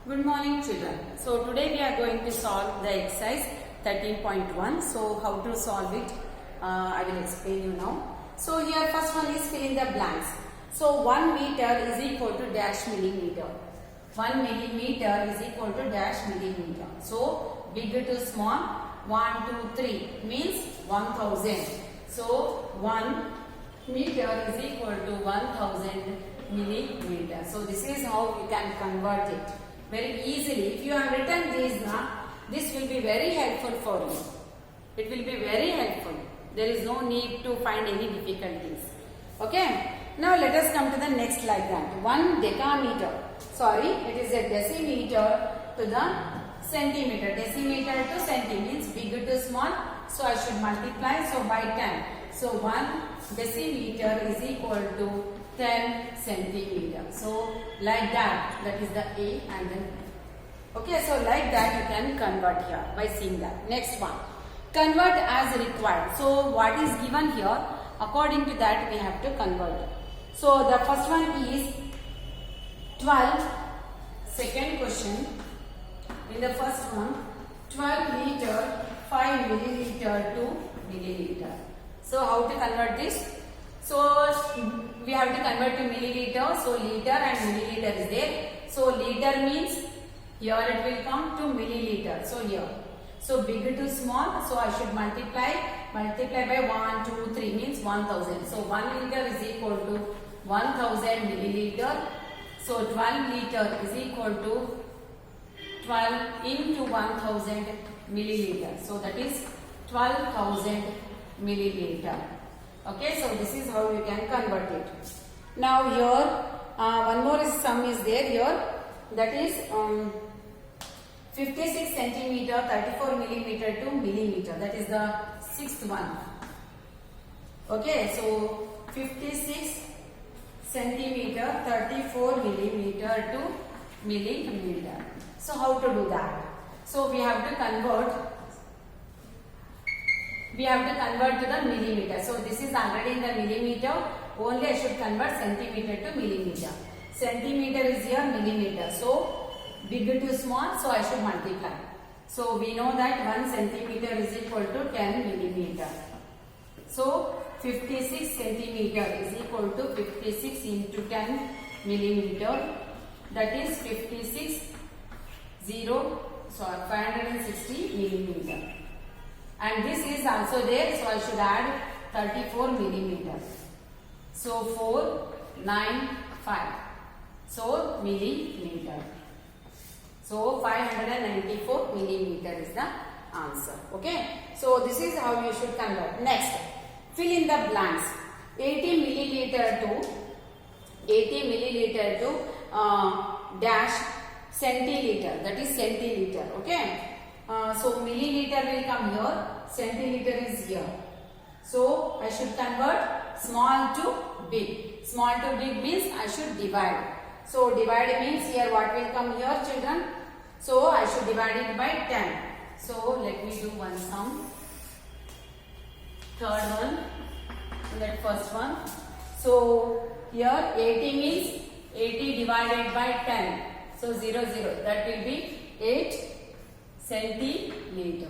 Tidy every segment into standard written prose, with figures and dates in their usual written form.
Good morning children. So today we are going to solve the exercise 13.1. So how to solve it, I will explain you now. So here first one is fill in the blanks. So 1 meter is equal to dash millimeter. 1 millimeter is equal to dash millimeter. So big to small, 1, 2, 3 means 1000. So 1 meter is equal to 1000 millimeter. So this is how you can convert it very easily. If you have written this now, this will be very helpful for you. It will be very helpful. There is no need to find any difficulties. Okay. Now let us come to the next like that. 1 decameter. Sorry, it is a decimeter to the centimeter. Decimeter to centimeter means big to small. So I should multiply. So by 10. So 1 decimeter is equal to 10 centimeter. So like that. That is the A and then. Okay. So like that you can convert here by seeing that. Next one. Convert as required. So what is given here? According to that we have to convert. So the first one is 12. Second question. In the first one, 12 liter 5 milliliter to milliliter. So how to convert this? So we have to convert to milliliter. So liter and milliliter is there. So liter means here it will come to milliliter. So here. So big to small. So I should multiply. Multiply by 1, 2, 3 means 1000. So 1 liter is equal to 1000 milliliter. So 12 liter is equal to 12 into 1000 milliliter. So that is 12,000 milliliter. Okay, so this is how you can convert it. Now here one more sum is there here. That is 56 centimeter 34 millimeter to millimeter. That is the sixth one. Okay, so 56 centimeter 34 millimeter to millimeter. So how to do that? So we have to convert. We have to convert to the millimeter. So this is already in the millimeter. Only I should convert centimeter to millimeter. Centimeter is here, millimeter. So big to small. So I should multiply. So we know that 1 centimeter is equal to 10 millimeter. So 56 centimeter is equal to 56 into 10 millimeter. That is 560 millimeter. And this is also there. So I should add 34 millimeter. So 495. So millimeter. So 594 millimeter is the answer. Okay. So this is how you should convert. Next, fill in the blanks. 80 milliliter to dash centiliter. That is centiliter. Okay. So milliliter will come here. Centiliter is here. So I should convert small to big. Small to big means I should divide. So divide means here what will come here, children? So I should divide it by 10. So let me do one sum. Third one. That first one. So here 80 means 80 divided by 10. So 0, 0. That will be 8 centiliter.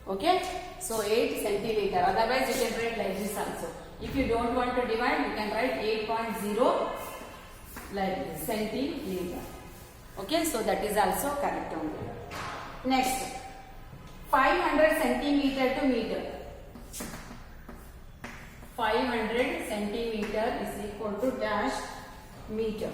Okay. So 8 centiliter. Otherwise you can write like this also. If you don't want to divide, you can write 8.0 like this, centiliter. Okay. So that is also correct only. Next. 500 centimeter to meter. 500 centimeter is equal to dash meter.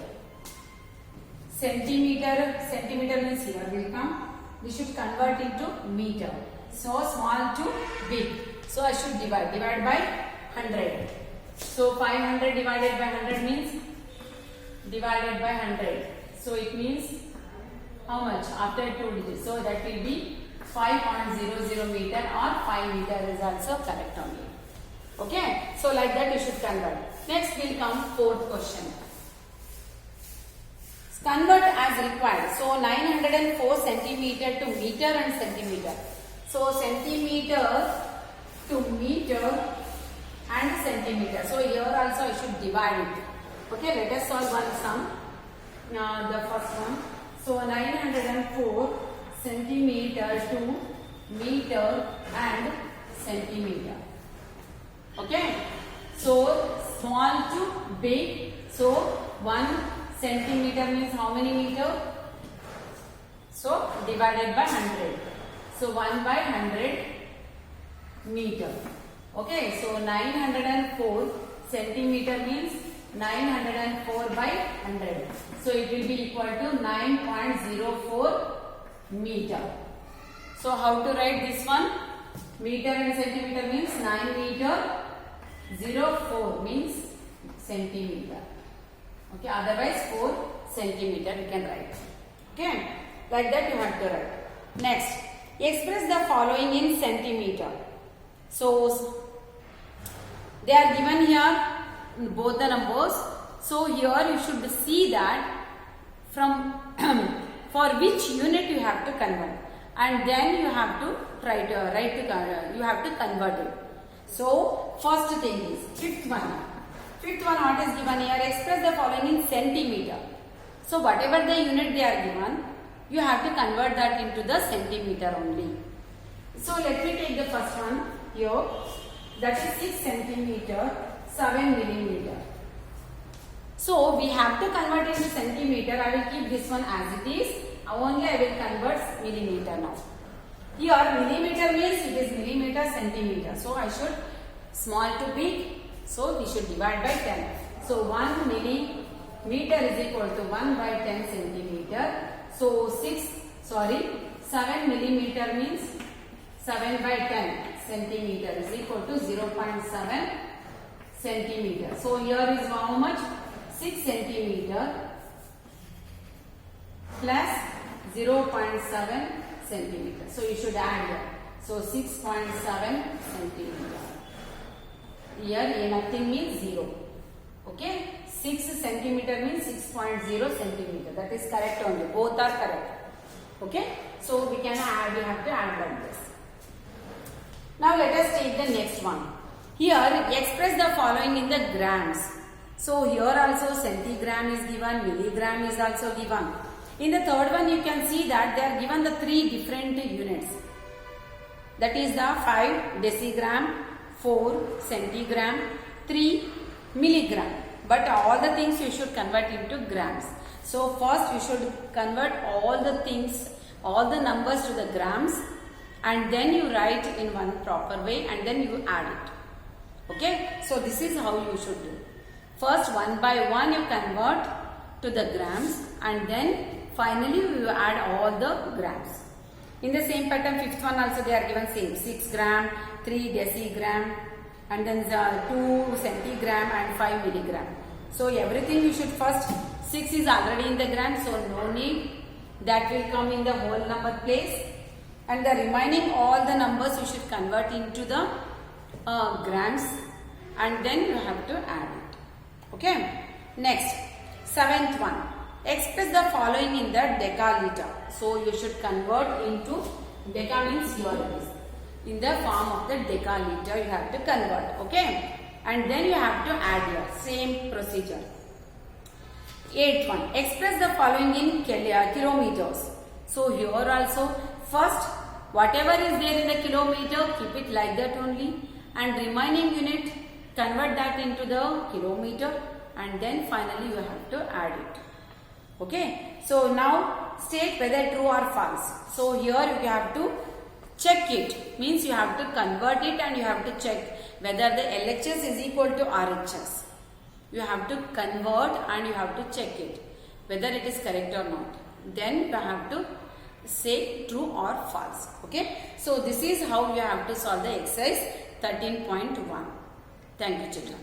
Centimeter means here will come. We should convert into meter. So small to big. So I should divide by 100. So 500 divided by 100 means divided by 100. So it means how much? After 2 digits. So that will be 5.00 meter or 5 meter is also correct only. Okay. So like that you should convert. Next will come fourth question. Convert as required. So 904 centimeter to meter and centimeter. So centimeter to meter and centimeter. So here also I should divide it. Okay, let us solve one sum. The first one. So centimeter to meter and centimeter. Okay, so small to big. So 1 centimeter means how many meter? So divided by 100. So 1 by 100 meter. Okay, so 904 centimeter means 904 by 100. So it will be equal to 9.04 meter. So how to write this one? Meter and centimeter means 9 meter. 04 means centimeter. Okay, otherwise 4 centimeter we can write. Okay, like that you have to write. Next, express the following in centimeter. So they are given here both the numbers. So here you should see that from for which unit you have to convert, and then you have to try to you have to convert it. So first thing is fifth one what is given here, express the following in centimeter. So whatever the unit they are given, you have to convert that into the centimeter only. So let me take the first one here, that is 6 centimeter 7 millimeter. So we have to convert into centimeter. I will keep this one as it is. Only I will convert millimeter now. Here millimeter means it is millimeter centimeter. So I should small to big. So we should divide by 10. So 1 millimeter is equal to 1 by 10 centimeter. So 7 millimeter means 7 by 10 centimeter is equal to 0.7 centimeter. So here is how much? 6 centimeter plus 0.7 centimeter. So you should add here. So 6.7 centimeter. Here nothing means 0. Okay. 6 centimeter means 6.0 centimeter. That is correct only. Both are correct. Okay. So we can add. We have to add like this. Now let us take the next one. Here express the following in the grams. So here also centigram is given, milligram is also given. In the third one you can see that they are given the 3 different units. That is the 5 decigram, 4 centigram, 3 milligram. But all the things you should convert into grams. So first you should convert all the things, all the numbers to the grams, and then you write in one proper way and then you add it. Okay. So this is how you should do. First one by one you convert to the grams and then finally you add all the grams. In the same pattern, fifth one also they are given same. 6 gram, 3 decigram and then 2 centigram and 5 milligram. So everything you should first, 6 is already in the gram, so no need. That will come in the whole number place. And the remaining all the numbers you should convert into the grams and then you have to add it. Okay. Next, 7th one. Express the following in the decaliter. So you should convert into, deca means here it is. In the form of the decaliter you have to convert. Okay. And then you have to add here. Same procedure. 8th one. Express the following in kilometers. So here also first whatever is there in the kilometer, keep it like that only, and remaining unit convert that into the kilometer and then finally you have to add it. Okay. So now state whether true or false. So here you have to check it, means you have to convert it and you have to check whether the LHS is equal to RHS. You have to convert and you have to check it whether it is correct or not. Then you have to say true or false. Okay. So this is how you have to solve the exercise 13.1. Thank you children.